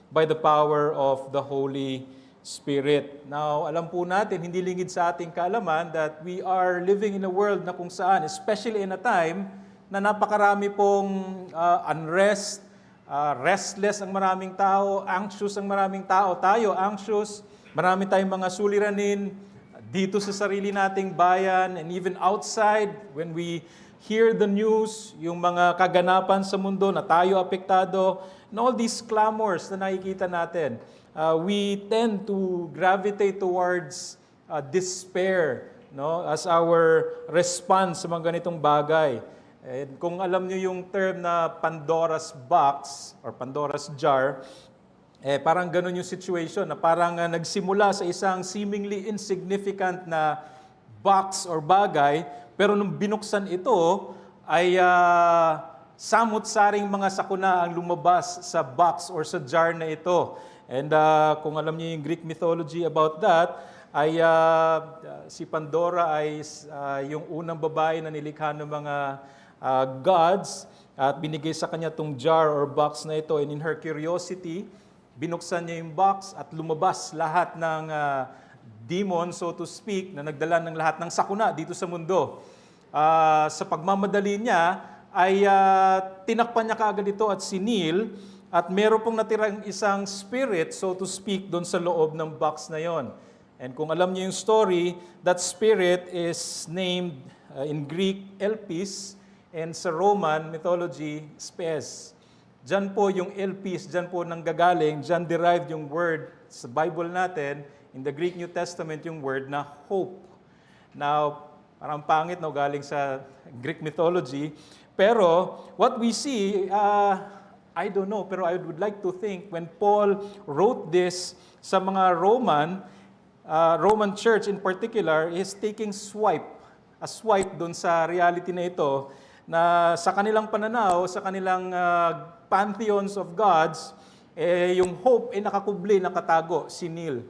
by the power of the Holy Spirit. Now, alam po natin, hindi lingid sa ating kaalaman that we are living in a world na kung saan, especially in a time na napakarami pong unrest, restless ang maraming tao, anxious ang maraming tao, tayo anxious, marami tayong mga suliranin dito sa sarili nating bayan and even outside when we hear the news, yung mga kaganapan sa mundo na tayo apektado, and all these clamors na nakikita natin, we tend to gravitate towards despair, no, as our response sa mga ganitong bagay. And kung alam niyo yung term na Pandora's box or Pandora's jar, parang ganun yung situation na parang nagsimula sa isang seemingly insignificant na box or bagay, pero nung binuksan ito, ay samut-saring mga sakuna ang lumabas sa box or sa jar na ito. And kung alam niyo yung Greek mythology about that, ay si Pandora ay yung unang babae na nilikha ng mga gods at binigay sa kanya tong jar or box na ito. And in her curiosity, binuksan niya yung box at lumabas lahat ng demon, so to speak, na nagdala ng lahat ng sakuna dito sa mundo. Sa pagmamadali niya, ay tinakpan niya kaagad ito at sinil, at meron pong natirang isang spirit, so to speak, doon sa loob ng box na yon. And kung alam niyo yung story, that spirit is named in Greek, Elpis, and sa Roman mythology, Spes. Diyan po yung Elpis, diyan po nanggagaling, diyan derived yung word sa Bible natin, in the Greek New Testament, yung word na hope. Now, parang pangit, no, galing sa Greek mythology. Pero, what we see, I don't know, pero I would like to think when Paul wrote this sa mga Roman church in particular, is taking a swipe doon sa reality na ito, na sa kanilang pananaw, sa kanilang pantheons of gods, yung hope ay nakakubli, nakatago, sinil.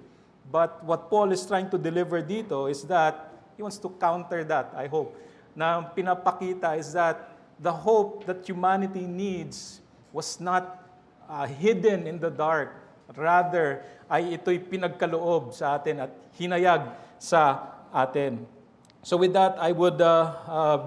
But what Paul is trying to deliver dito is that he wants to counter that, I hope. Na pinapakita is that the hope that humanity needs was not hidden in the dark. Rather, ay ito'y pinagkaloob sa atin at hinayag sa atin. So with that, I would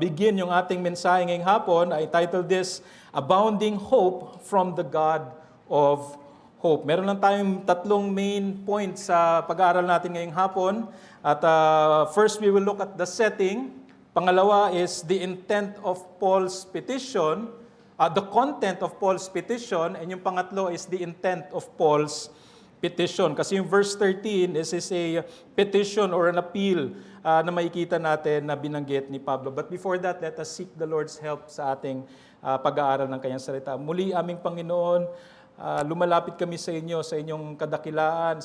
begin yung ating mensahe ngayong hapon. I titled this, Abounding Hope from the God of Hope. Meron lang tayong tatlong main points sa pag-aaral natin ngayong hapon. At first, we will look at the setting. Pangalawa is the intent of Paul's petition, the content of Paul's petition, and yung pangatlo is the intent of Paul's petition. Kasi yung verse 13 is a petition or an appeal na makikita natin na binanggit ni Pablo. But before that, let us seek the Lord's help sa ating pag-aaral ng kanyang salita. Muli, aming Panginoon, lumalapit kami sa inyo, sa inyong kadakilaan,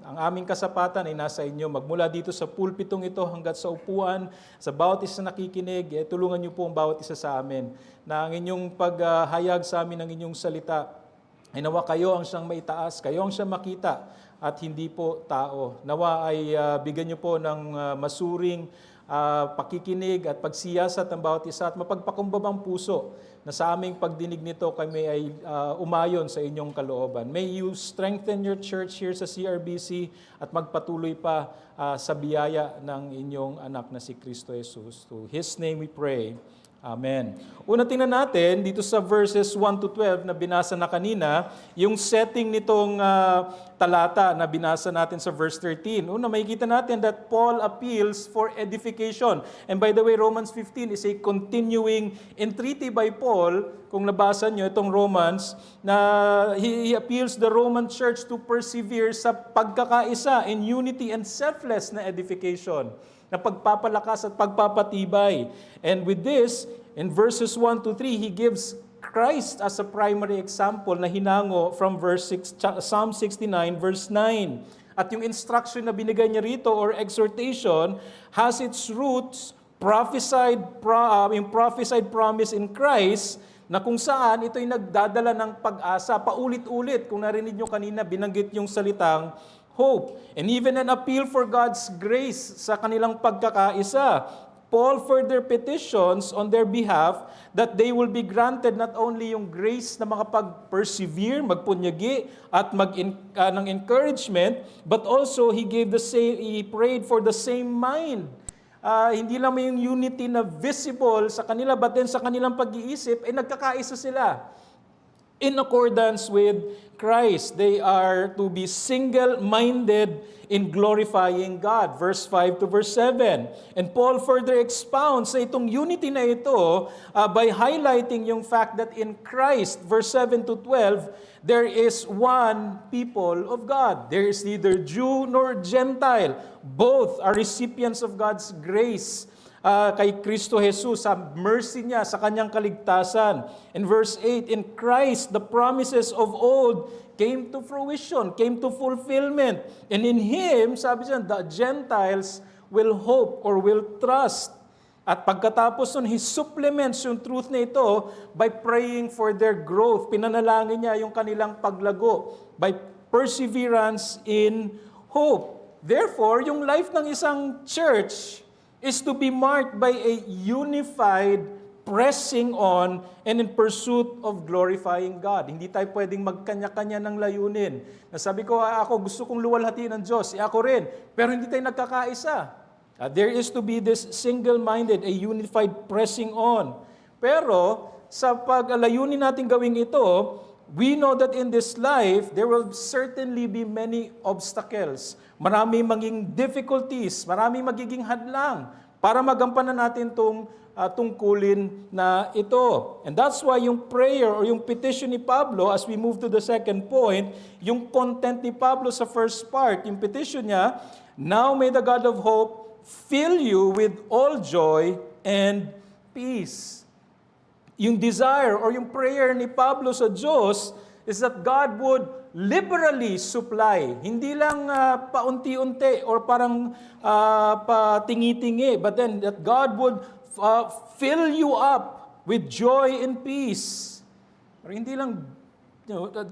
ang aming kasapatan ay nasa inyo. Magmula dito sa pulpitong ito hanggat sa upuan, sa bawat isa na nakikinig, tulungan niyo po ang bawat isa sa amin, na ang inyong paghayag sa amin ng inyong salita, ay nawa kayo ang siyang maitaas, kayo ang siyang makita, at hindi po tao. Nawa ay bigyan niyo po ng masuring pakikinig at pagsiyasat ng bawat isa at mapagpakumbabang puso na sa aming pagdinig nito kami ay umayon sa inyong kalooban. May you strengthen your church here sa CRBC at magpatuloy pa sa biyaya ng inyong anak na si Kristo Jesus. To His name we pray. Amen. Una tingnan natin dito sa verses 1 to 12 na binasa na kanina, yung setting nitong talata na binasa natin sa verse 13. Una, makikita natin that Paul appeals for edification. And by the way, Romans 15 is a continuing entreaty by Paul, kung nabasa nyo itong Romans, na he appeals the Roman church to persevere sa pagkakaisa in unity and selfless na edification, na pagpapalakas at pagpapatibay. And with this, in verses 1 to 3, he gives Christ as a primary example na hinango from Psalm 69, verse 9. At yung instruction na binigay niya rito or exhortation has its roots, prophesied promise in Christ, na kung saan ito'y nagdadala ng pag-asa. Paulit-ulit, kung narinig nyo kanina, binanggit yung salitang hope. And even an appeal for God's grace sa kanilang pagkakaisa. Paul further petitions on their behalf that they will be granted not only yung grace na makapag-persevere, magpunyagi, at ng encouragement, but also he prayed for the same mind. Hindi lang may yung unity na visible sa kanila, but then sa kanilang pag-iisip, ay nagkakaisa sila. In accordance with Christ, they are to be single-minded in glorifying God. Verse 5 to verse 7. And Paul further expounds sa itong unity na ito by highlighting yung fact that in Christ, verse 7 to 12, there is one people of God. There is neither Jew nor Gentile. Both are recipients of God's grace kay Kristo Jesus, sa mercy niya, sa kanyang kaligtasan. In verse 8, in Christ, the promises of old came to fruition, came to fulfillment. And in Him, sabi siya, the Gentiles will hope or will trust. At pagkatapos nun, He supplements yung truth na ito by praying for their growth. Pinanalangin niya yung kanilang paglago by perseverance in hope. Therefore, yung life ng isang church is to be marked by a unified pressing on and in pursuit of glorifying God. Hindi tayo pwedeng magkanya-kanya ng layunin. Nasabi ko, ako gusto kong luwalhati ng Diyos, ako rin, pero hindi tayo nagkakaisa. There is to be this single-minded, a unified pressing on. Pero sa paglayunin natin gawing ito, we know that in this life, there will certainly be many obstacles. Marami maging difficulties, marami magiging hadlang para magampanan natin itong tungkulin na ito. And that's why yung prayer or yung petition ni Pablo, as we move to the second point, yung content ni Pablo sa first part, yung petition niya, now may the God of hope fill you with all joy and peace. Yung desire or yung prayer ni Pablo sa Diyos is that God would liberally supply. Hindi lang paunti-unti or parang patingi-tingi, but then that God would fill you up with joy and peace. Or hindi lang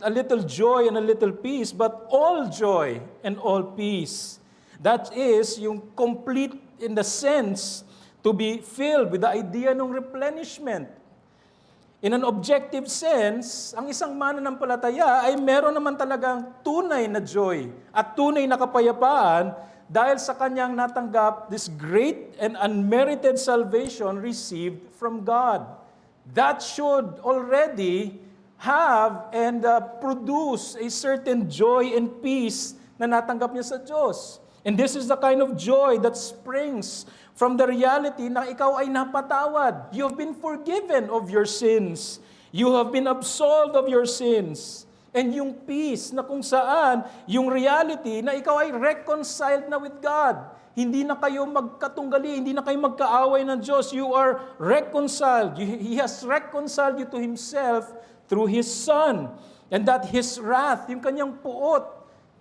a little joy and a little peace, but all joy and all peace. That is yung complete in the sense to be filled with the idea ng replenishment. In an objective sense, ang isang mananampalataya ay meron naman talagang tunay na joy at tunay na kapayapaan dahil sa kanyang natanggap this great and unmerited salvation received from God. That should already have and produce a certain joy and peace na natanggap niya sa Diyos. And this is the kind of joy that springs from the reality na ikaw ay napatawad. You have been forgiven of your sins. You have been absolved of your sins. And yung peace na kung saan, yung reality na ikaw ay reconciled na with God. Hindi na kayo magkatunggali, hindi na kayo magkaaway ng Diyos. You are reconciled. He has reconciled you to Himself through His Son. And that His wrath, yung kanyang puot,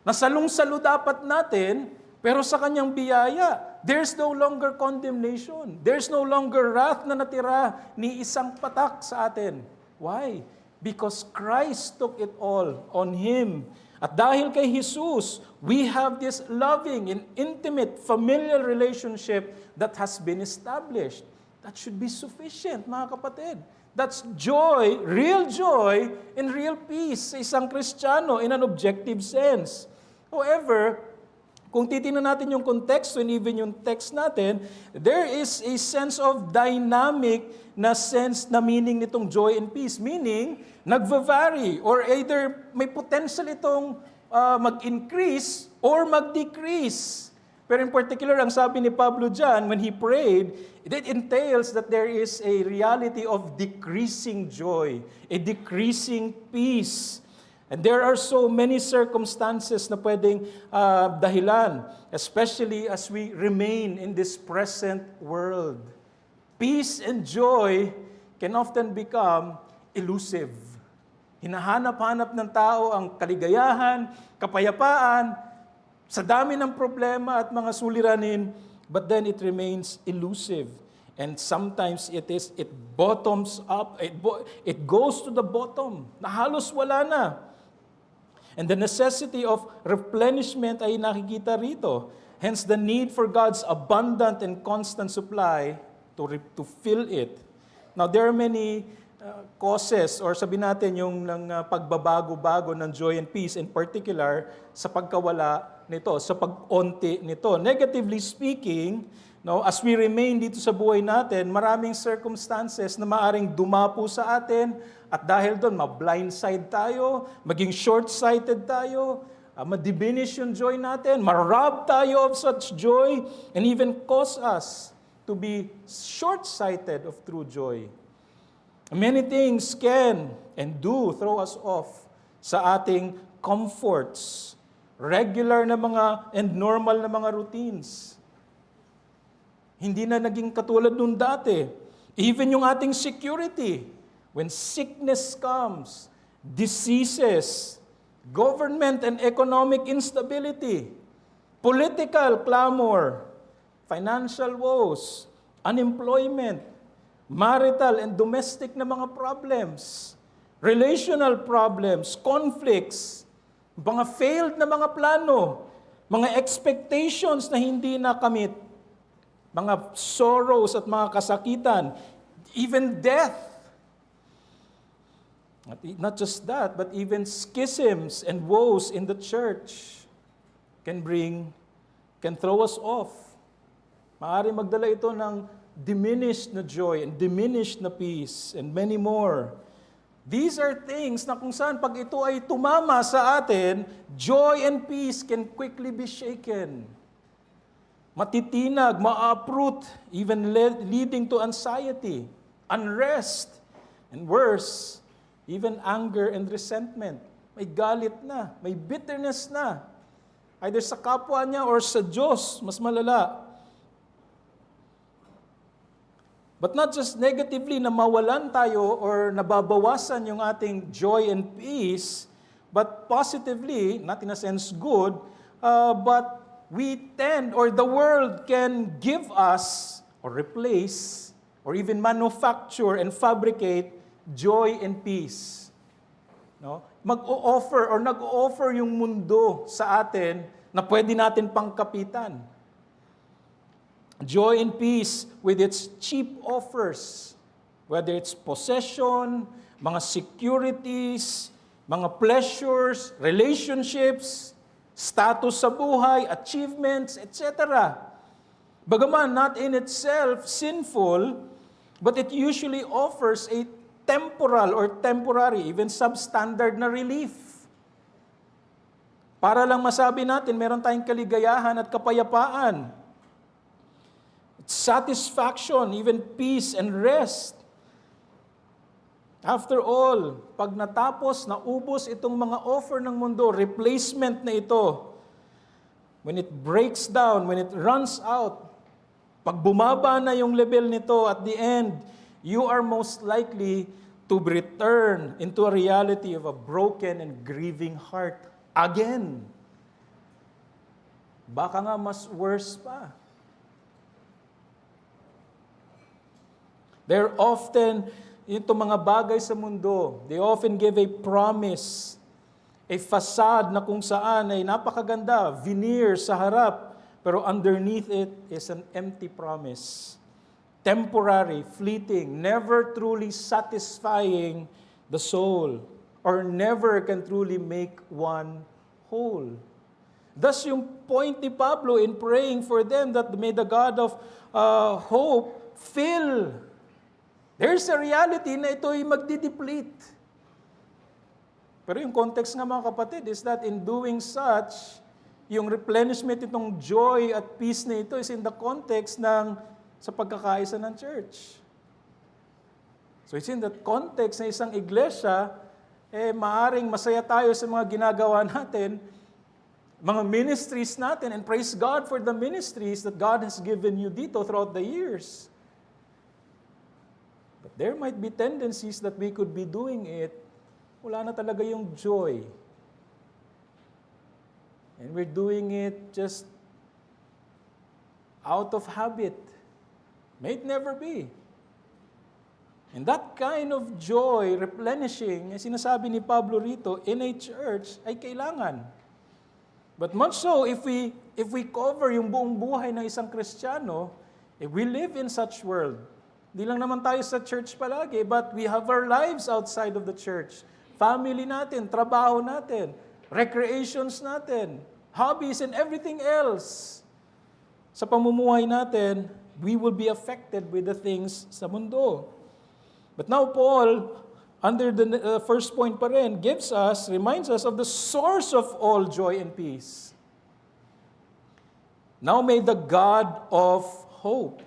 na salung-salo dapat natin, pero sa kanyang biyaya, there's no longer condemnation. There's no longer wrath na natira ni isang patak sa atin. Why? Because Christ took it all on Him. At dahil kay Jesus, we have this loving and intimate familial relationship that has been established. That should be sufficient, mga kapatid. That's joy, real joy, and real peace sa isang Kristiyano in an objective sense. However, kung titingnan natin yung context and even yung text natin, there is a sense of dynamic na sense na meaning nitong joy and peace. Meaning, nagva-vary or either may potential itong mag-increase or mag-decrease. Pero in particular, ang sabi ni Pablo dyan, when he prayed, it entails that there is a reality of decreasing joy, a decreasing peace. And there are so many circumstances na pwedeng dahilan, especially as we remain in this present world. Peace and joy can often become elusive. Hinahanap-hanap ng tao ang kaligayahan, kapayapaan, sa dami ng problema at mga suliranin, but then it remains elusive. And sometimes it bottoms up, it goes to the bottom, na halos wala na. And the necessity of replenishment ay nakikita rito. Hence the need for God's abundant and constant supply to fill it. Now there are many causes, or sabi natin yung pagbabago-bago ng joy and peace, in particular sa pagkawala nito, sa pag-onti nito. Negatively speaking, no, as we remain dito sa buhay natin, maraming circumstances na maaring dumapo sa atin, at dahil doon, ma-blindside tayo, maging short-sighted tayo, ma-diminish yung joy natin, ma-rob tayo of such joy, and even cause us to be short-sighted of true joy. Many things can and do throw us off sa ating comforts, regular na mga and normal na mga routines. Hindi na naging katulad nung dati. Even yung ating security, when sickness comes, diseases, government and economic instability, political clamor, financial woes, unemployment, marital and domestic na mga problems, relational problems, conflicts, mga failed na mga plano, mga expectations na hindi nakamit, mga sorrows at mga kasakitan, even death. Not just that, but even schisms and woes in the church can throw us off. Maaari magdala ito ng diminished na joy and diminished na peace and many more. These are things na kung saan pag ito ay tumama sa atin, joy and peace can quickly be shaken. Matitinag, ma-uproot, even leading to anxiety, unrest, and worse, even anger and resentment. May galit na, may bitterness na. Either sa kapwa niya or sa Diyos, mas malala. But not just negatively na mawalan tayo or nababawasan yung ating joy and peace, but positively, not in a sense good, but we tend, or the world can give us, or replace, or even manufacture and fabricate joy and peace. No? Mag-o-offer or nag-o-offer yung mundo sa atin na pwede natin pangkapitan. Joy and peace with its cheap offers, whether it's possession, mga securities, mga pleasures, relationships, status sa buhay, achievements, etc. Bagaman not in itself sinful, but it usually offers a temporal or temporary, even substandard na relief. Para lang masabi natin, meron tayong kaligayahan at kapayapaan. Satisfaction, even peace and rest. After all, pag natapos, naubos itong mga offer ng mundo, replacement na ito, when it breaks down, when it runs out, pag bumaba na yung level nito, at the end, you are most likely to return into a reality of a broken and grieving heart again. Baka nga mas worse pa. They're often, itong mga bagay sa mundo, they often give a promise, a facade na kung saan ay napakaganda, veneer sa harap, pero underneath it is an empty promise. Temporary, fleeting, never truly satisfying the soul, or never can truly make one whole. Thus yung point ni Pablo in praying for them that may the God of hope fill. There's a reality na ito ay magdi-deplete. Pero yung context nga mga kapatid is that in doing such, yung replenishment itong joy at peace na ito is in the context ng sa pagkakaisa ng church. So it's in that context na isang iglesia, maaring masaya tayo sa mga ginagawa natin, mga ministries natin, and praise God for the ministries that God has given you dito throughout the years. But there might be tendencies that we could be doing it, wala na talaga yung joy. And we're doing it just out of habit. May it never be. And that kind of joy, replenishing, sinasabi ni Pablo rito, in a church, ay kailangan. But much so, if we cover yung buong buhay ng isang Kristiyano, if we live in such world, hindi lang naman tayo sa church palagi, but we have our lives outside of the church. Family natin, trabaho natin, recreations natin, hobbies and everything else. Sa pamumuhay natin, we will be affected with the things sa mundo. But now Paul, under the first point pa rin, reminds us of the source of all joy and peace. Now may the God of hope.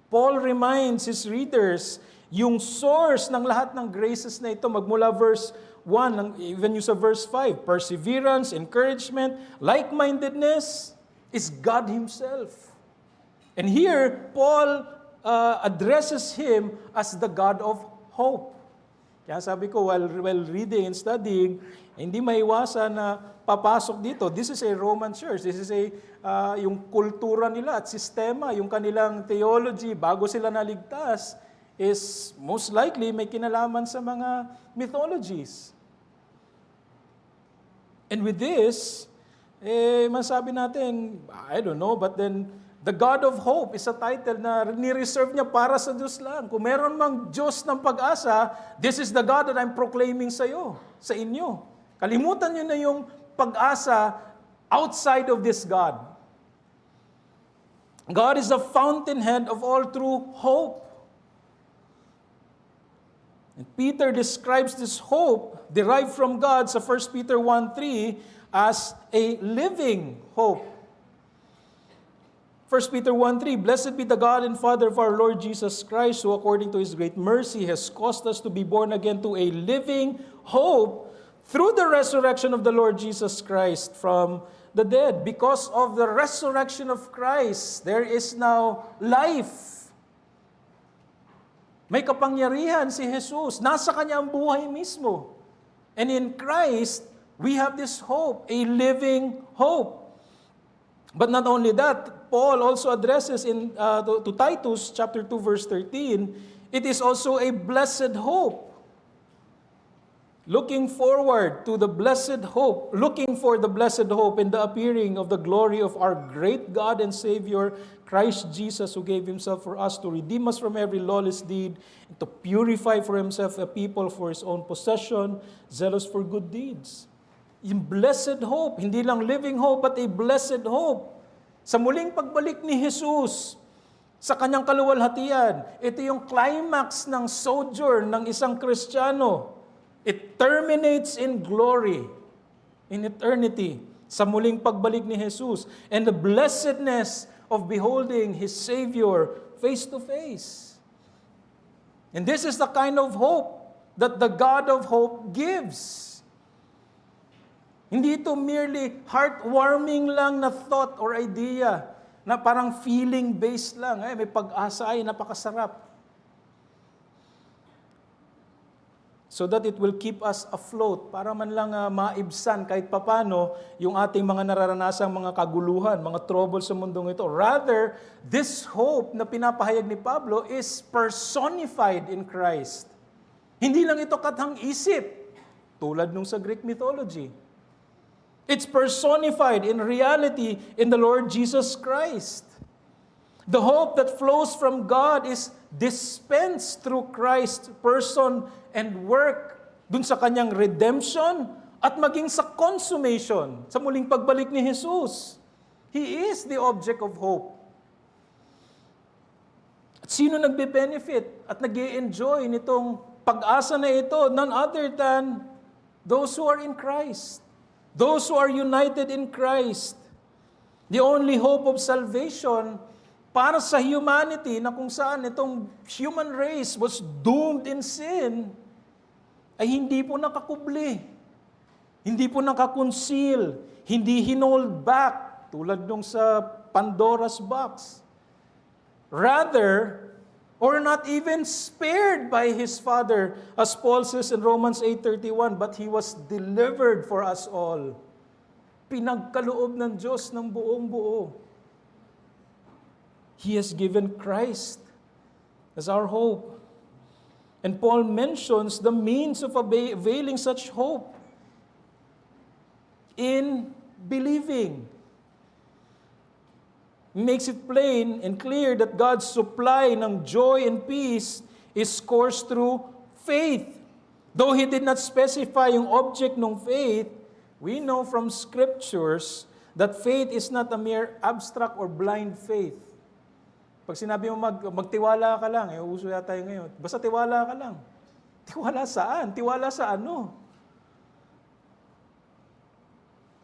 Paul reminds his readers, yung source ng lahat ng graces na ito, magmula verse 1, even yung sa verse 5, perseverance, encouragement, like-mindedness, is God Himself. And here, Paul addresses Him as the God of hope. Kaya sabi ko, while reading and studying, hindi maiwasan na papasok dito. This is a Roman church. This is yung kultura nila at sistema, yung kanilang theology, bago sila naligtas, is most likely may kinalaman sa mga mythologies. And with this, masabi natin, I don't know, but then, the God of Hope is a title na ni-reserve niya para sa Diyos lang. Kung meron mang Diyos ng pag-asa, this is the God that I'm proclaiming sa inyo. Kalimutan niyo na yung pag-asa outside of this God. God is the fountainhead of all true hope. And Peter describes this hope derived from God sa 1 Peter 1:3 as a living hope. 1 Peter 1:3, Blessed be the God and Father of our Lord Jesus Christ, who according to His great mercy has caused us to be born again to a living hope through the resurrection of the Lord Jesus Christ from the dead. Because of the resurrection of Christ, there is now life. May kapangyarihan si Jesus. Nasa Kanya ang buhay mismo. And in Christ, we have this hope, a living hope. But not only that, Paul also addresses to Titus chapter 2 verse 13, it is also a blessed hope. Looking for the blessed hope in the appearing of the glory of our great God and Savior, Christ Jesus, who gave Himself for us to redeem us from every lawless deed and to purify for Himself a people for His own possession, zealous for good deeds. Yung blessed hope, hindi lang living hope, but a blessed hope. Sa muling pagbalik ni Jesus sa Kanyang kaluwalhatian, ito yung climax ng sojourn ng isang Kristiyano. It terminates in glory, in eternity, sa muling pagbalik ni Jesus. And the blessedness of beholding His Savior face to face. And this is the kind of hope that the God of hope gives. Hindi ito merely heartwarming lang na thought or idea na parang feeling-based lang. May pag-asa, napakasarap. So that it will keep us afloat para man lang maibsan kahit papano yung ating mga nararanasang mga kaguluhan, mga trouble sa mundong ito. Rather, this hope na pinapahayag ni Pablo is personified in Christ. Hindi lang ito kathang isip, tulad nung sa Greek mythology. It's personified in reality in the Lord Jesus Christ. The hope that flows from God is dispensed through Christ's person and work dun sa Kanyang redemption at maging sa consummation, sa muling pagbalik ni Jesus. He is the object of hope. At sino nagbe-benefit at nag-i-enjoy nitong pag-asa na ito? None other than those who are in Christ. Those who are united in Christ. The only hope of salvation para sa humanity na kung saan itong human race was doomed in sin ay hindi po nakakubli. Hindi po nakakonceal. Hindi hinold back tulad nung sa Pandora's box. Rather, or not even spared by His Father, as Paul says in Romans 8:31, but He was delivered for us all. Pinagkaloob ng Diyos ng buong buo. He has given Christ as our hope. And Paul mentions the means of availing such hope in believing. He makes it plain and clear that God's supply ng joy and peace is coursed through faith. Though He did not specify yung object ng faith, we know from Scriptures that faith is not a mere abstract or blind faith. Pag sinabi mo magtiwala ka lang, uso yata yung ngayon, basta tiwala ka lang. Tiwala saan? Tiwala sa ano?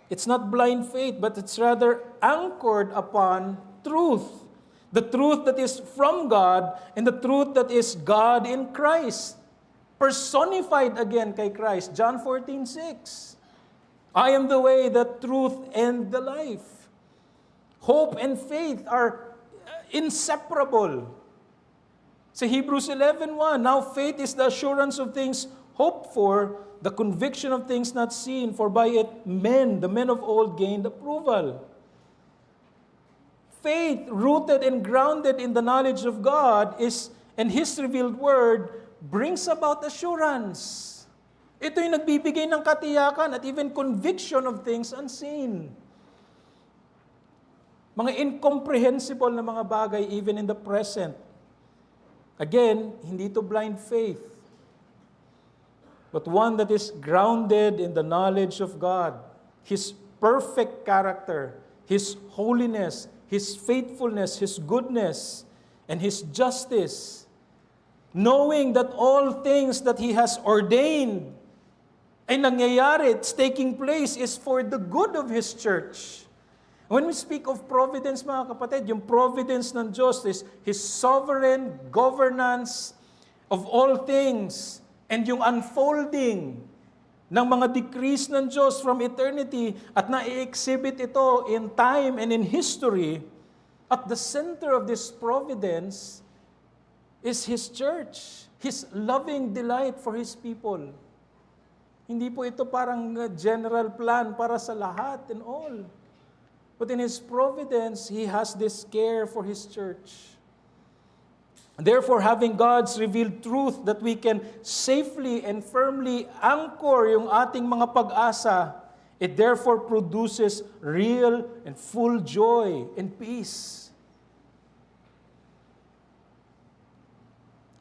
It's not blind faith, but it's rather anchored upon truth. The truth that is from God and the truth that is God in Christ. Personified again kay Christ. John 14:6. I am the way, the truth, and the life. Hope and faith are inseparable. Sa Hebrews 11:1, now faith is the assurance of things hoped for, the conviction of things not seen, for by it the men of old gained approval. Faith rooted and grounded in the knowledge of God and His revealed word brings about assurance. Ito yung nagbibigay ng katiyakan at even conviction of things unseen. Mga incomprehensible na mga bagay even in the present. Again, hindi to blind faith, but one that is grounded in the knowledge of God, His perfect character, His holiness, His faithfulness, His goodness, and His justice. Knowing that all things that He has ordained ay nangyayari, it's taking place, is for the good of His church. When we speak of providence, mga kapatid, yung providence ng Diyos is His sovereign governance of all things and yung unfolding ng mga decrees ng Diyos from eternity at na-exhibit ito in time and in history. At the center of this providence is His church, His loving delight for His people. Hindi po ito parang general plan para sa lahat and all. But in His providence, He has this care for His church. Therefore, having God's revealed truth that we can safely and firmly anchor yung ating mga pag-asa, it therefore produces real and full joy and peace.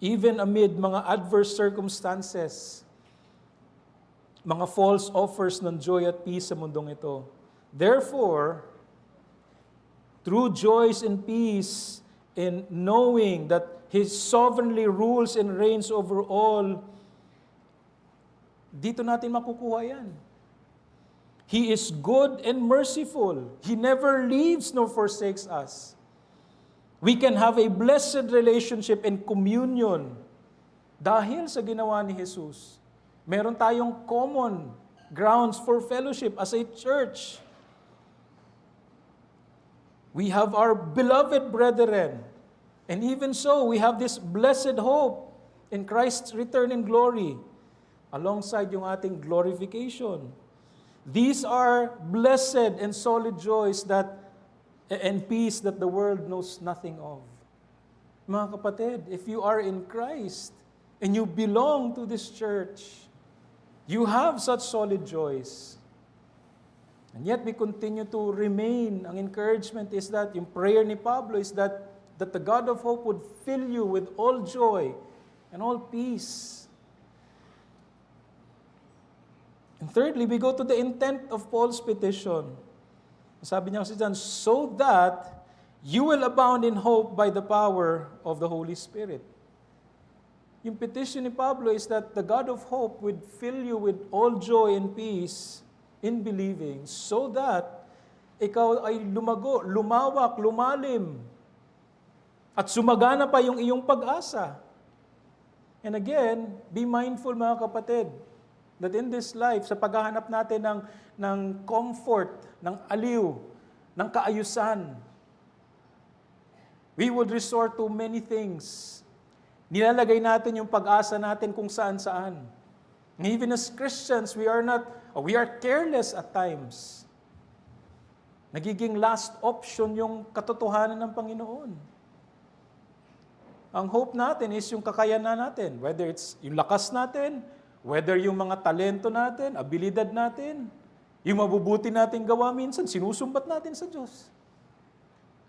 Even amid mga adverse circumstances, mga false offers ng joy at peace sa mundong ito. Therefore, true joys and peace in knowing that He sovereignly rules and reigns over all, dito natin makukuha yan. He is good and merciful. He never leaves nor forsakes us. We can have a blessed relationship and communion dahil sa ginawa ni Jesus. Meron tayong common grounds for fellowship as a church. We have our beloved brethren. And even so, we have this blessed hope in Christ's return in glory alongside yung ating glorification. These are blessed and solid joys and peace that the world knows nothing of. Mga kapatid, if you are in Christ and you belong to this church, you have such solid joys. And yet we continue to remain. Ang encouragement is that, yung prayer ni Pablo is that the God of hope would fill you with all joy and all peace. And thirdly, we go to the intent of Paul's petition. Sabi niya kasi dyan, so that you will abound in hope by the power of the Holy Spirit. Yung petition ni Pablo is that the God of hope would fill you with all joy and peace in believing, so that ikaw ay lumago, lumawak, lumalim, at sumagana pa yung iyong pag-asa. And again, be mindful mga kapatid, that in this life, sa paghahanap natin ng comfort, ng aliw, ng kaayusan, we would resort to many things. Nilalagay natin yung pag-asa natin kung saan-saan. And even as Christians, we are careless at times. Nagiging last option yung katotohanan ng Panginoon. Ang hope natin is yung kakayanan natin, whether it's yung lakas natin, whether yung mga talento natin, abilidad natin, Yung mabubuti nating gawa minsan, sinusumbat natin sa Diyos.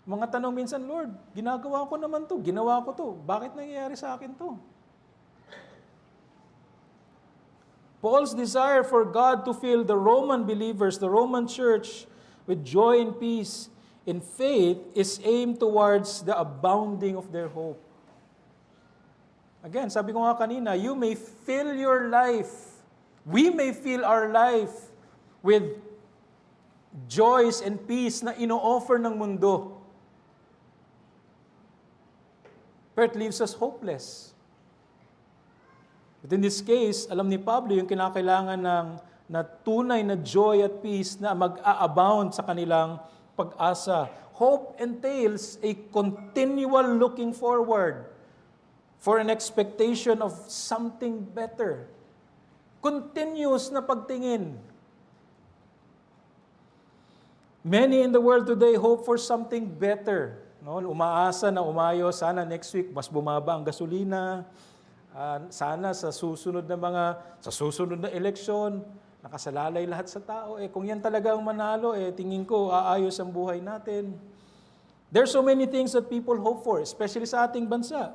Mga tanong minsan, Lord, ginagawa ko naman to, ginawa ko to, bakit nangyayari sa akin to? Paul's desire for God to fill the Roman believers, the Roman church, with joy and peace in faith is aimed towards the abounding of their hope. Again, sabi ko nga kanina, you may fill your life, we may fill our life with joys and peace na ino-offer ng mundo. But it leaves us hopeless. But in this case, alam ni Pablo yung kinakailangan na tunay na joy at peace na mag-a-abound sa kanilang pag-asa. Hope entails a continual looking forward for an expectation of something better. Continuous na pagtingin. Many in the world today hope for something better. No? Umaasa na umayos, sana next week mas bumaba ang gasolina. Sana sa susunod na eleksyon, nakasalalay lahat sa tao. Kung yan talaga ang manalo, tingin ko aayos ang buhay natin. There's so many things that people hope for, especially sa ating bansa.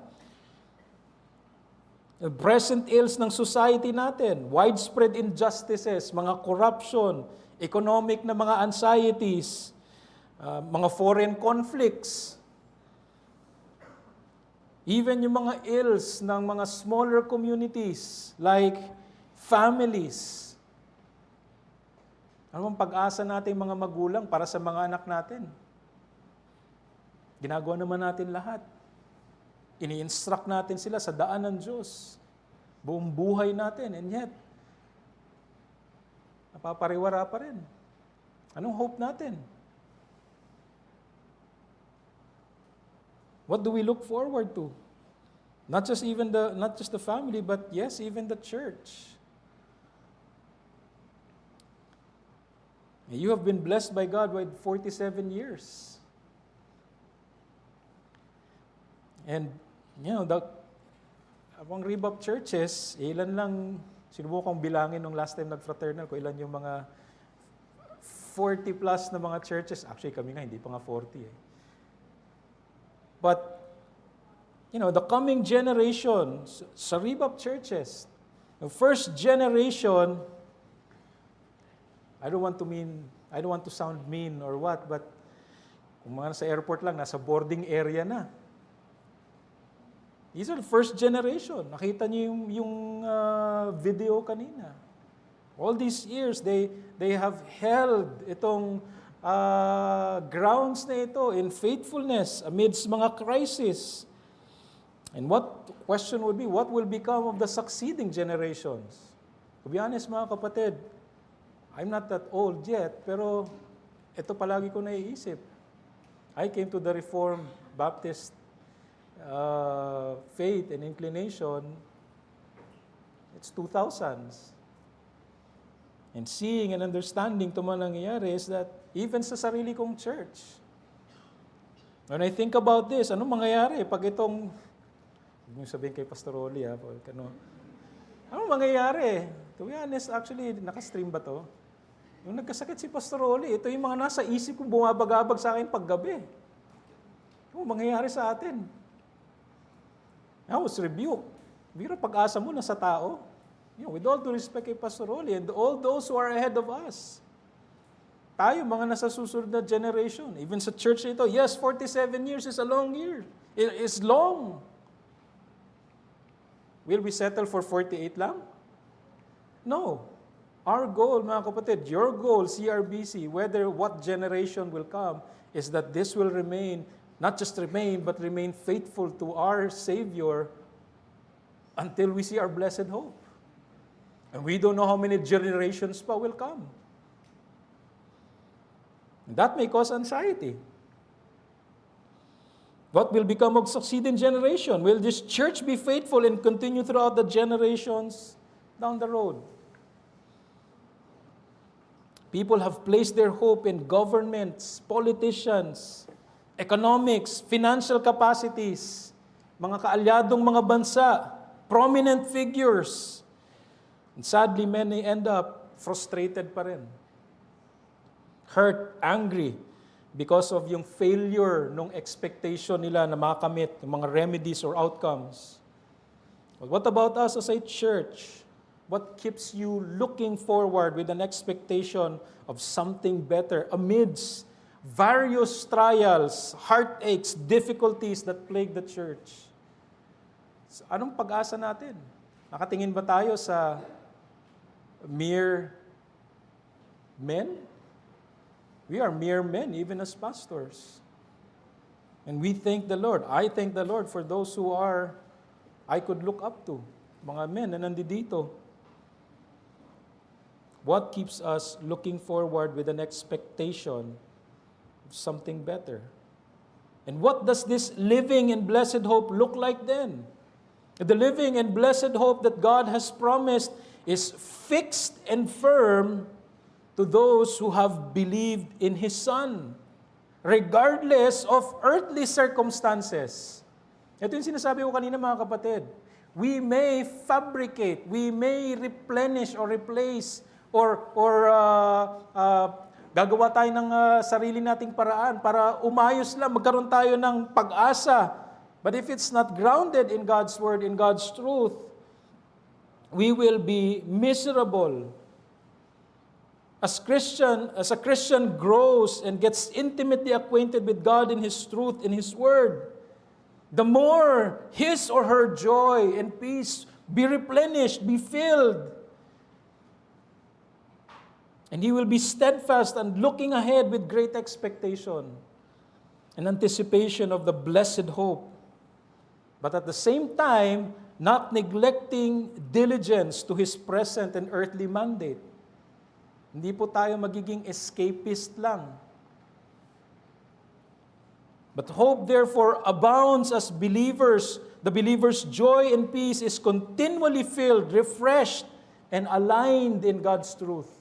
The present ills ng society natin, widespread injustices, mga corruption, economic na mga anxieties, mga foreign conflicts, even yung mga ills ng mga smaller communities like families. Ano ang pag-asa natin mga magulang para sa mga anak natin? Ginagawa naman natin lahat. Ini-instruct natin sila sa daan ng Diyos. Buong buhay natin. And yet, napapariwara pa rin. Anong hope natin? What do we look forward to? Not just the family, but yes, even the church. You have been blessed by God with 47 years. And, among Rebop churches, ilan lang, sinubukang bilangin nung last time nag-fraternal ko, ilan yung mga 40 plus na mga churches. Actually, kami nga, hindi pa nga 40 eh. But, the coming generation, sa Rebop churches, the first generation, I don't want to sound mean or what, but kung mga sa airport lang, nasa boarding area na. These are the first generation. Nakita niyo yung video kanina. All these years, they have held itong grounds na ito in faithfulness amidst mga crisis. And what question would be, what will become of the succeeding generations? To be honest mga kapatid, I'm not that old yet, pero ito palagi ko naiisip. I came to the Reformed Baptist faith and inclination, it's 2000s. And seeing and understanding ito man nangyayari is that even sa sarili kong church, when I think about this, anong mangyayari pag itong, huwag niyo sabihin kay Pastor Oli, anong mangyayari? To be honest, actually, nakastream ba to? Yung nagkasakit si Pastor Oli, ito yung mga nasa isip ko bumabagabag sa akin paggabi. Anong mangyayari sa atin? I was rebuked. Biro pag-asa mo na sa tao. With all due respect kay Pastor Oli and all those who are ahead of us. Tayo, mga nasa susunod na generation. Even sa church ito, yes, 47 years is a long year. It is long. Will we settle for 48 lang? No. Our goal, mga kapatid, your goal, CRBC, whether what generation will come, is that this will remain, not just remain, but remain faithful to our Savior until we see our blessed hope. And we don't know how many generations pa will come. And that may cause anxiety. What will become of succeeding generation? Will this church be faithful and continue throughout the generations down the road? People have placed their hope in governments, politicians, economics, financial capacities, mga kaalyadong mga bansa, prominent figures. And sadly, many end up frustrated pa rin. hurt, angry, because of yung failure nung expectation nila na makamit, yung mga remedies or outcomes. But what about us as a church? What keeps you looking forward with an expectation of something better amidst various trials, heartaches, difficulties that plague the church? So, anong pag-asa natin? Nakatingin ba tayo sa mere men? We are mere men, even as pastors. And we thank the Lord. I thank the Lord for those who I could look up to. Mga men na nandito. What keeps us looking forward with an expectation of something better? And what does this living in blessed hope look like then? The living and blessed hope that God has promised is fixed and firm to those who have believed in His Son, regardless of earthly circumstances. Ito yung sinasabi ko kanina, mga kapatid. We may fabricate, we may replenish or replace or gagawa tayo ng sarili nating paraan para umayos lang, magkaroon tayo ng pag-asa. But if it's not grounded in God's Word, in God's truth, we will be miserable. As a Christian grows and gets intimately acquainted with God in His truth, in His Word, the more his or her joy and peace be replenished, be filled. And he will be steadfast and looking ahead with great expectation and anticipation of the blessed hope. But at the same time, not neglecting diligence to his present and earthly mandate. Hindi po tayo magiging escapist lang. But hope therefore abounds as believers. The believer's joy and peace is continually filled, refreshed, and aligned in God's truth.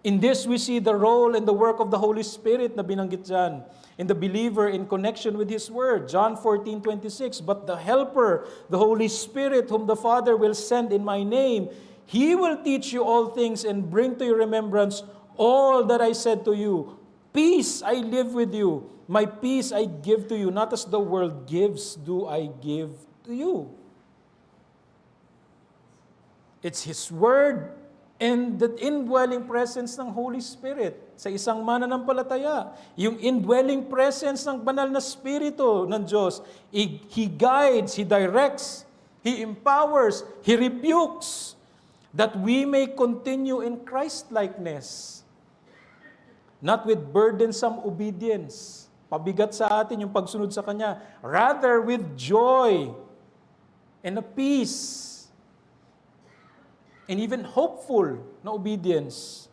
In this, we see the role and the work of the Holy Spirit na binanggit dyan in the believer in connection with His Word. John 14:26, but the Helper, the Holy Spirit, whom the Father will send in my name, He will teach you all things and bring to your remembrance all that I said to you. Peace I live with you. My peace I give to you. Not as the world gives, do I give to you. It's His Word and the indwelling presence ng Holy Spirit sa isang mananampalataya. Yung indwelling presence ng banal na Espiritu ng Diyos. He guides, He directs, He empowers, He rebukes, that we may continue in Christ-likeness. Not with burdensome obedience. Pabigat sa atin yung pagsunod sa Kanya. Rather with joy and a peace and even hopeful na obedience.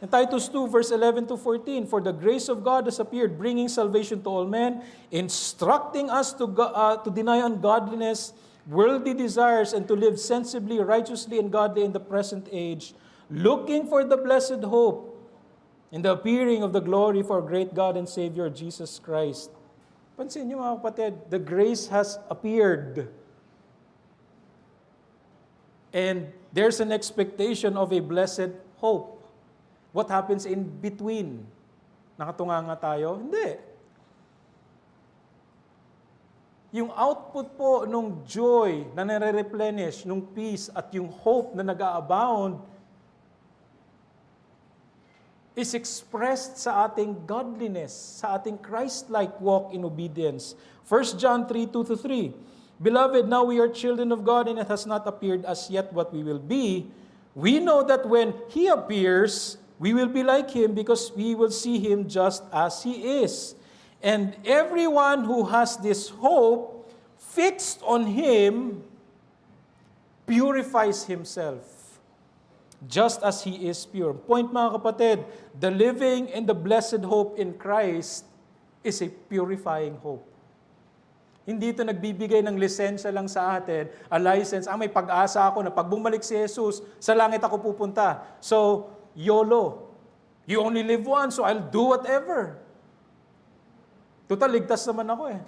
In Titus 2, verse 11 to 14, for the grace of God has appeared, bringing salvation to all men, instructing us to deny ungodliness, worldly desires, and to live sensibly, righteously, and godly in the present age, looking for the blessed hope in the appearing of the glory for our great God and Savior, Jesus Christ. Pansin niyo mga kapatid, the grace has appeared. And there's an expectation of a blessed hope. What happens in between? Nakatunga nga tayo? Hindi. Yung output po nung joy na nare-replenish, nung peace at yung hope na nag-a-abound is expressed sa ating godliness, sa ating Christ-like walk in obedience. 1 John 3:2-3. Beloved, now we are children of God, and it has not appeared as yet what we will be. We know that when He appears, we will be like Him because we will see Him just as He is. And everyone who has this hope fixed on Him purifies himself, just as He is pure. Point mga kapatid, the living and the blessed hope in Christ is a purifying hope. Hindi ito nagbibigay ng lisensya lang sa atin, a license, may pag-asa ako na pag bumalik si Jesus, sa langit ako pupunta. So, YOLO. You only live once, so I'll do whatever. Total, ligtas naman ako eh.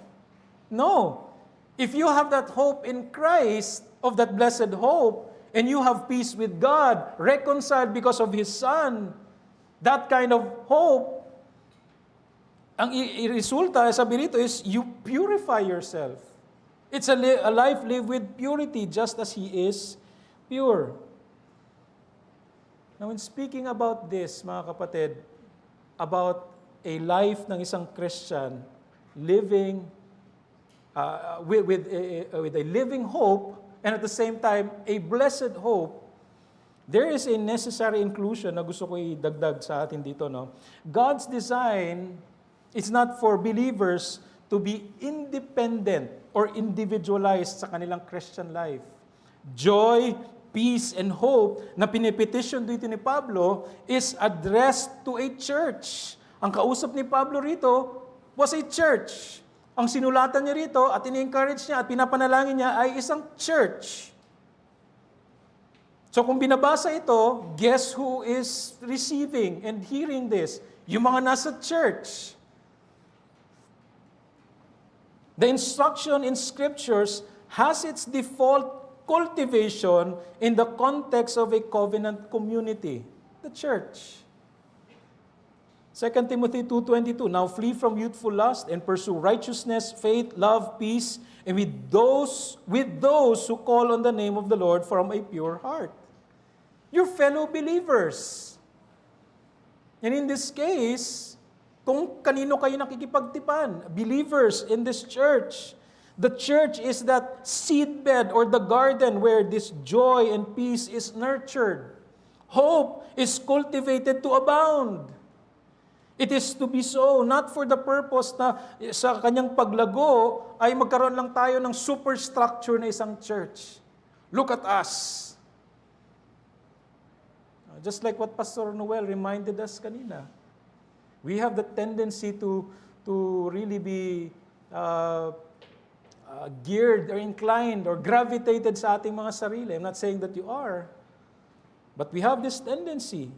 No. If you have that hope in Christ, of that blessed hope, and you have peace with God, reconciled because of His Son. That kind of hope, ang resulta, sabi rito, is you purify yourself. It's a life lived with purity, just as He is pure. Now, when speaking about this, mga kapatid, about a life ng isang Christian living with a living hope, and at the same time, a blessed hope, there is a necessary inclusion na gusto ko idagdag sa atin dito. No? God's design is not for believers to be independent or individualized sa kanilang Christian life. Joy, peace, and hope na pinipetition dito ni Pablo is addressed to a church. Ang kausap ni Pablo rito was a church. Ang sinulatan niya rito at ini-encourage niya at pinapanalangin niya ay isang church. So kung binabasa ito, guess who is receiving and hearing this? Yung mga nasa church. The instruction in Scriptures has its default cultivation in the context of a covenant community, the church. 2 Timothy 2:22, now flee from youthful lust and pursue righteousness, faith, love, peace, and with those who call on the name of the Lord from a pure heart. Your fellow believers. And in this case, kung kanino kayo nakikipagtipan, believers in this church. The church is that seedbed or the garden where this joy and peace is nurtured. Hope is cultivated to abound. It is to be so, not for the purpose na sa kanyang paglago ay magkaroon lang tayo ng superstructure na isang church. Look at us. Just like what Pastor Noel reminded us kanina. We have the tendency to really be geared or inclined or gravitated sa ating mga sarili. I'm not saying that you are. But we have this tendency.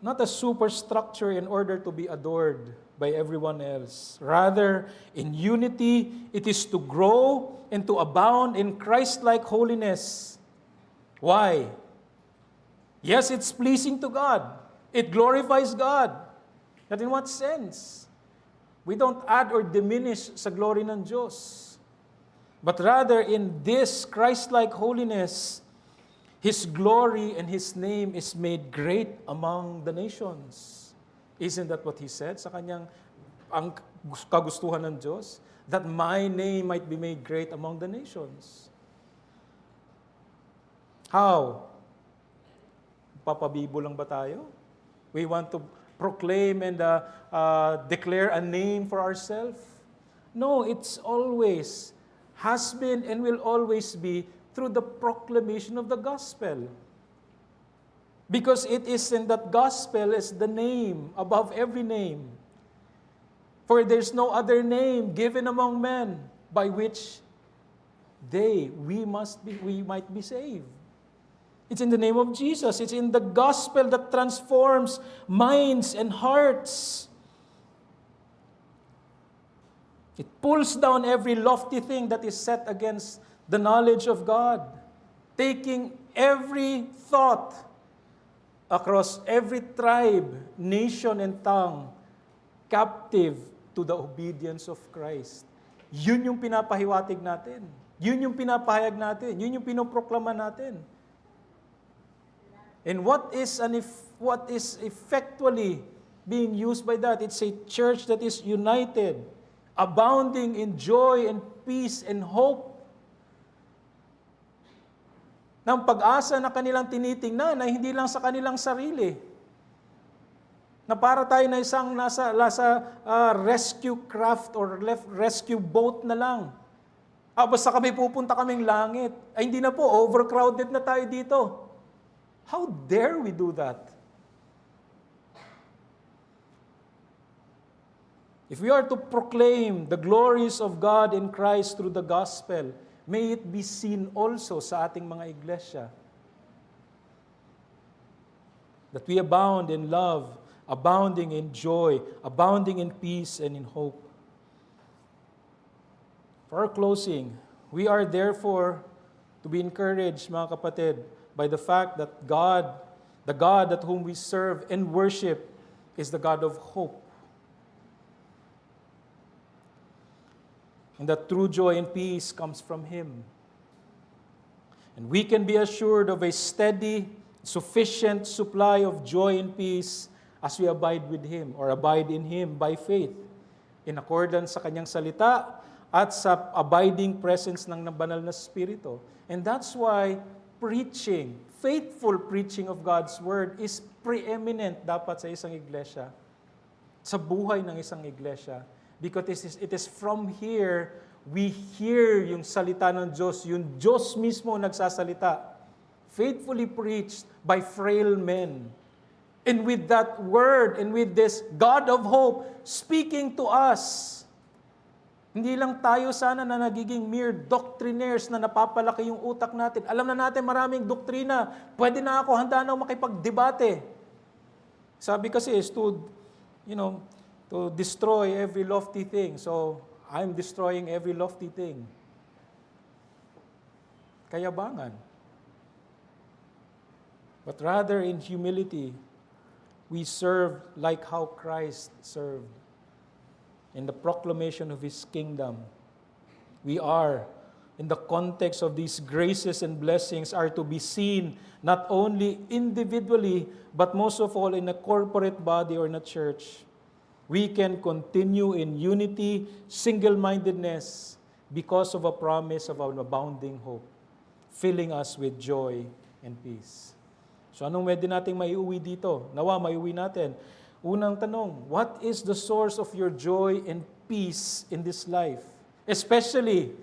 Not a superstructure in order to be adored by everyone else. Rather, in unity, it is to grow and to abound in Christ-like holiness. Why? Yes, it's pleasing to God. It glorifies God. But in what sense? We don't add or diminish sa glory ng Diyos. But rather, in this Christ-like holiness, His glory and His name is made great among the nations. Isn't that what He said sa kanyang ang kagustuhan ng Diyos? That my name might be made great among the nations. How? Papabibo lang ba tayo? We want to proclaim and declare a name for ourselves? No, it's always, has been and will always be through the proclamation of the gospel. Because it is in that gospel is the name above every name. For there's no other name given among men by which we might be saved. It's in the name of Jesus. It's in the gospel that transforms minds and hearts. It pulls down every lofty thing that is set against the knowledge of God, taking every thought across every tribe, nation, and tongue captive to the obedience of Christ. Yun yung pinapahiwatig natin. Yun yung pinapahayag natin. Yun yung pinoproklama natin. And what is effectually being used by that? It's a church that is united, abounding in joy and peace and hope, ng pag-asa na kanilang tinitingnan ay hindi lang sa kanilang sarili. Na para tayo na isang nasa rescue craft or rescue boat na lang. Basta kami pupunta kaming langit. Ay hindi na po, overcrowded na tayo dito. How dare we do that? If we are to proclaim the glories of God in Christ through the gospel, may it be seen also sa ating mga iglesia. That we abound in love, abounding in joy, abounding in peace and in hope. For our closing, we are therefore to be encouraged, mga kapatid, by the fact that God, the God at whom we serve and worship, is the God of hope. And that true joy and peace comes from Him. And we can be assured of a steady, sufficient supply of joy and peace as we abide with Him or abide in Him by faith, in accordance sa Kanyang salita at sa abiding presence ng banal na Espiritu. And that's why preaching, faithful preaching of God's Word is preeminent dapat sa isang iglesia, sa buhay ng isang iglesia. Because it is from here, we hear yung salita ng Diyos, yung Diyos mismo nagsasalita, faithfully preached by frail men. And with that word, and with this God of hope speaking to us, hindi lang tayo sana na nagiging mere doctrinaires na napapalaki yung utak natin. Alam na natin maraming doktrina. Pwede na ako, handa na ako makipagdebate. Sabi kasi is to destroy every lofty thing. So, I'm destroying every lofty thing. Kayabangan. But rather in humility, we serve like how Christ served. In the proclamation of His kingdom, we are, in the context of these graces and blessings, are to be seen not only individually, but most of all in a corporate body or in a church. We can continue in unity, single-mindedness, because of a promise of an abounding hope, filling us with joy and peace. So anong pwede nating maiuwi dito? Nawa, maiuwi natin. Unang tanong, what is the source of your joy and peace in this life? Especially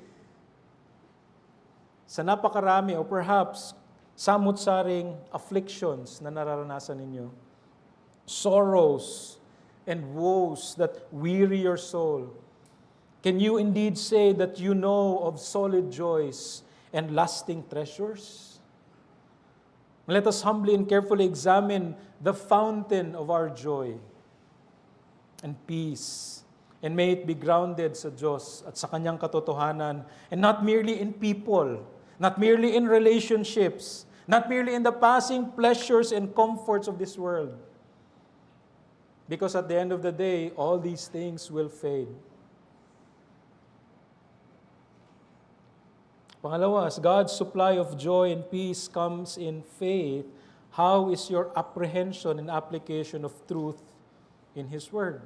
sa napakarami o perhaps samut-saring afflictions na nararanasan ninyo. Sorrows and woes that weary your soul. Can you indeed say that you know of solid joys and lasting treasures? Let us humbly and carefully examine the fountain of our joy and peace. And may it be grounded sa Diyos at sa Kanyang katotohanan, and not merely in people, not merely in relationships, not merely in the passing pleasures and comforts of this world. Because at the end of the day, all these things will fade. Pangalawa, as God's supply of joy and peace comes in faith, how is your apprehension and application of truth in His Word?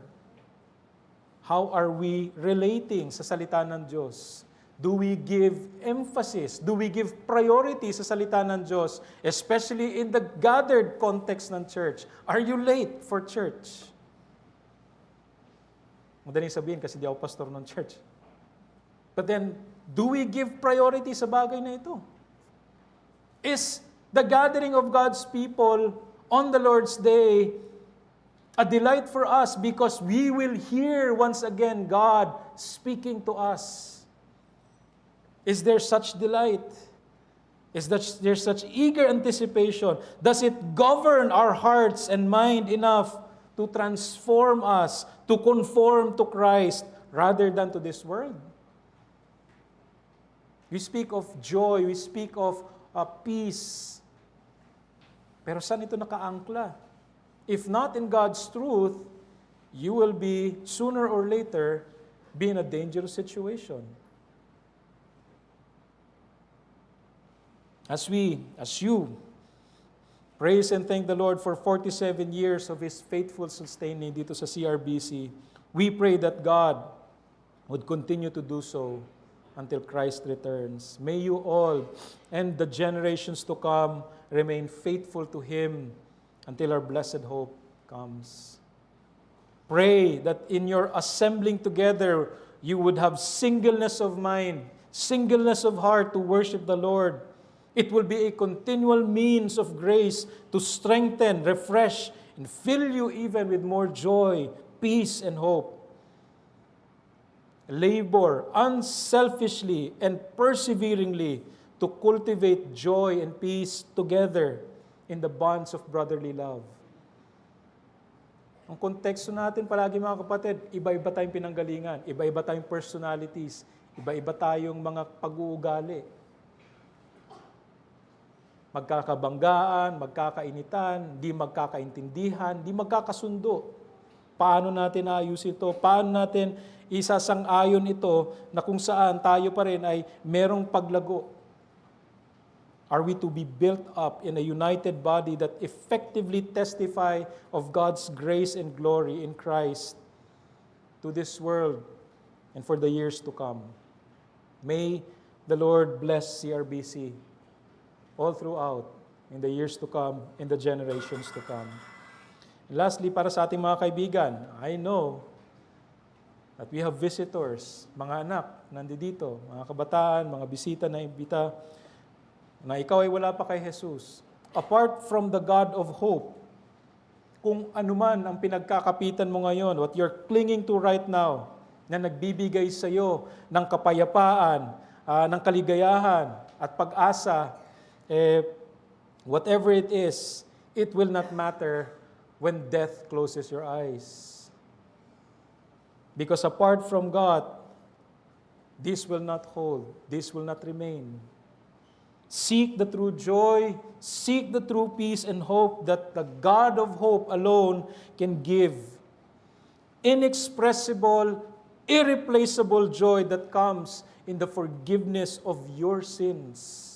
How are we relating sa salita ng Diyos? Do we give emphasis? Do we give priority sa salita ng Diyos? Especially in the gathered context ng church. Are you late for church? Madaling sabihin kasi di ako pastor ng church. But then, do we give priority sa bagay na ito? Is the gathering of God's people on the Lord's Day a delight for us because we will hear once again God speaking to us? Is there such delight? Is there such eager anticipation? Does it govern our hearts and mind enough to transform us, to conform to Christ rather than to this world? We speak of joy, we speak of peace. Pero saan ito nakaangkla? If not in God's truth, you will be, sooner or later, be in a dangerous situation. As you praise and thank the Lord for 47 years of His faithful sustaining dito sa CRBC, we pray that God would continue to do so until Christ returns. May you all and the generations to come remain faithful to Him until our blessed hope comes. Pray that in your assembling together, you would have singleness of mind, singleness of heart to worship the Lord. It will be a continual means of grace to strengthen, refresh, and fill you even with more joy, peace, and hope. Labor unselfishly and perseveringly to cultivate joy and peace together in the bonds of brotherly love. Ang konteksto natin palagi mga kapatid, iba-iba tayong pinanggalingan, iba-iba tayong personalities, Iba-iba tayong mga pag-uugali. Magkakabanggaan, magkakainitan, di magkakaintindihan, di magkakasundo. Paano natin ayusin ito? Paano natin isasang-ayon ito na kung saan tayo pa rin ay merong paglago? Are we to be built up in a united body that effectively testify of God's grace and glory in Christ to this world and for the years to come? May the Lord bless CRBC all throughout in the years to come, in the generations to come. And lastly, para sa ating mga kaibigan, I know that we have visitors, mga anak, nandito, mga kabataan, mga bisita na imbita, na ikaw ay wala pa kay Jesus. Apart from the God of hope, kung anuman ang pinagkakapitan mo ngayon, what you're clinging to right now, na nagbibigay sa iyo ng kapayapaan, ng kaligayahan at pag-asa, whatever it is, it will not matter when death closes your eyes. Because apart from God, this will not hold, this will not remain. Seek the true joy, seek the true peace and hope that the God of hope alone can give. Inexpressible, irreplaceable joy that comes in the forgiveness of your sins.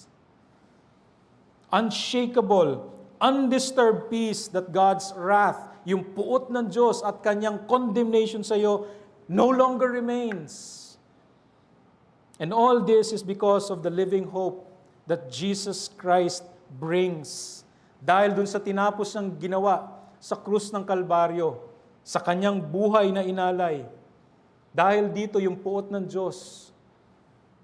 Unshakable, undisturbed peace that God's wrath, yung puot ng Diyos at kanyang condemnation sa iyo, no longer remains. And all this is because of the living hope that Jesus Christ brings. Dahil dun sa tinapos niyang ginawa sa krus ng Kalbaryo, sa kanyang buhay na inalay. Dahil dito yung puot ng Diyos,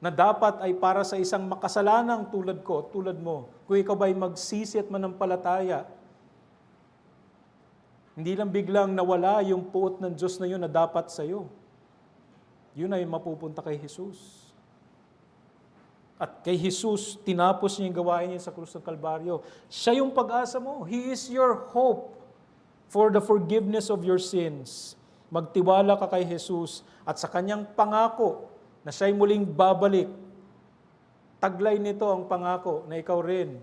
na dapat ay para sa isang makasalanang tulad ko, tulad mo. Kung ikaw ba'y magsisi at manampalataya, hindi lang biglang nawala yung puot ng Diyos na yun na dapat sa iyo. Yun ay mapupunta kay Jesus. At kay Jesus, tinapos niya yung gawain niya sa krus ng Kalbaryo. Siya yung pag-asa mo. He is your hope for the forgiveness of your sins. Magtiwala ka kay Jesus at sa kanyang pangako na siya'y muling babalik. Taglay nito ang pangako na ikaw rin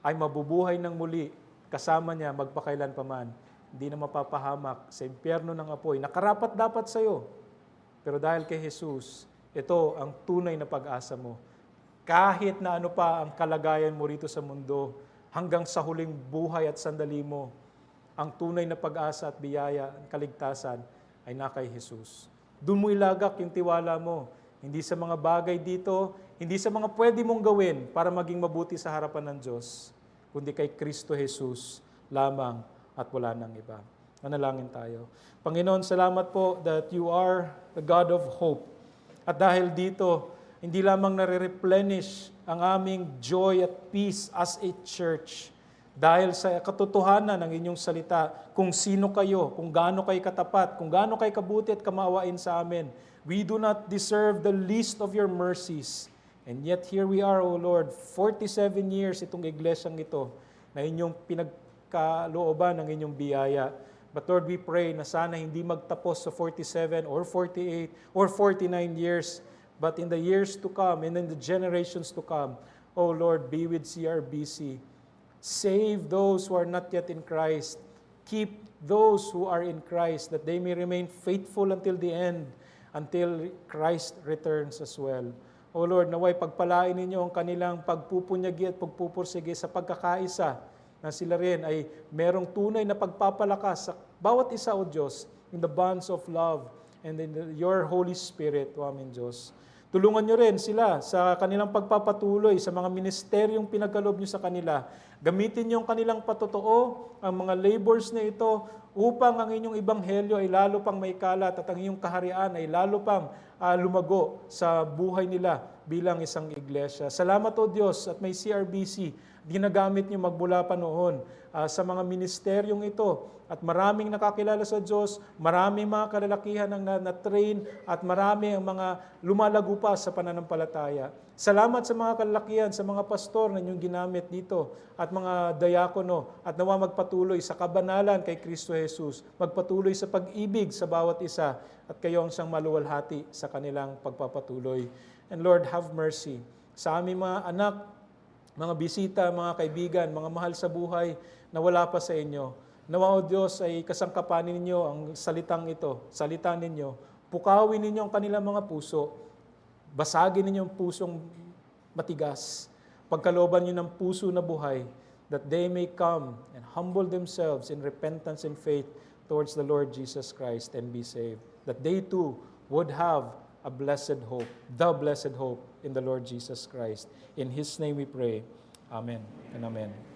ay mabubuhay ng muli kasama niya magpakailan paman. Hindi na mapapahamak sa impyerno ng apoy. Nakarapat dapat sa iyo. Pero dahil kay Jesus, ito ang tunay na pag-asa mo. Kahit na ano pa ang kalagayan mo rito sa mundo, hanggang sa huling buhay at sandali mo, ang tunay na pag-asa at biyaya, kaligtasan, ay na kay Jesus. Doon mo ilagak yung tiwala mo. Hindi sa mga bagay dito, hindi sa mga pwede mong gawin para maging mabuti sa harapan ng Diyos, kundi kay Kristo Jesus lamang at wala nang iba. Manalangin tayo. Panginoon, salamat po that you are the God of hope. At dahil dito, hindi lamang nare-replenish ang aming joy at peace as a church dahil sa katotohanan ng inyong salita, kung sino kayo, kung gaano kayo katapat, kung gaano kayo kabuti at kamaawain sa amin. We do not deserve the least of your mercies. And yet here we are, O Lord, 47 years itong iglesyang ito na inyong pinagkalooban ng inyong biyaya. But Lord, we pray na sana hindi magtapos sa 47 or 48 or 49 years, but in the years to come and in the generations to come, O Lord, be with CRBC. Save those who are not yet in Christ. Keep those who are in Christ, that they may remain faithful until the end, until Christ returns as well. O Lord, naway pagpalain ninyo ang kanilang pagpupunyagi at pagpupursige sa pagkakaisa, na sila rin ay merong tunay na pagpapalakas sa bawat isa, O Diyos, in the bonds of love and in your Holy Spirit, O aming Diyos. Tulungan nyo rin sila sa kanilang pagpapatuloy sa mga ministeryong pinagkaloob nyo sa kanila. Gamitin nyo ang kanilang patotoo, ang mga labors na ito, upang ang inyong ebanghelyo ay lalo pang maikalat at ang inyong kaharian ay lalo pang lumago sa buhay nila bilang isang iglesia. Salamat, O Diyos, at may CRBC, ginagamit nyo magmula pa noon sa mga ministeryong ito. At maraming nakakilala sa Diyos, maraming mga kalalakihan ang na-train, at marami ang mga lumalago pa sa pananampalataya. Salamat sa mga kalalakihan, sa mga pastor na inyong ginamit dito, at mga diakono, at nawa magpatuloy sa kabanalan kay Kristo Jesus, magpatuloy sa pag-ibig sa bawat isa, at kayo ang siyang maluwalhati sa kanilang pagpapatuloy. And Lord, have mercy sa aming mga anak, mga bisita, mga kaibigan, mga mahal sa buhay na wala pa sa inyo. Nawa, O Diyos, ay kasangkapanin ninyo ang salitang ito, salita ninyo. Pukawin ninyo ang kanilang mga puso. Basagin ninyo ang pusong matigas. Pagkalooban ninyo ng puso na buhay, that they may come and humble themselves in repentance and faith towards the Lord Jesus Christ and be saved. That they too would have a blessed hope, the blessed hope in the Lord Jesus Christ. In His name we pray. Amen and amen.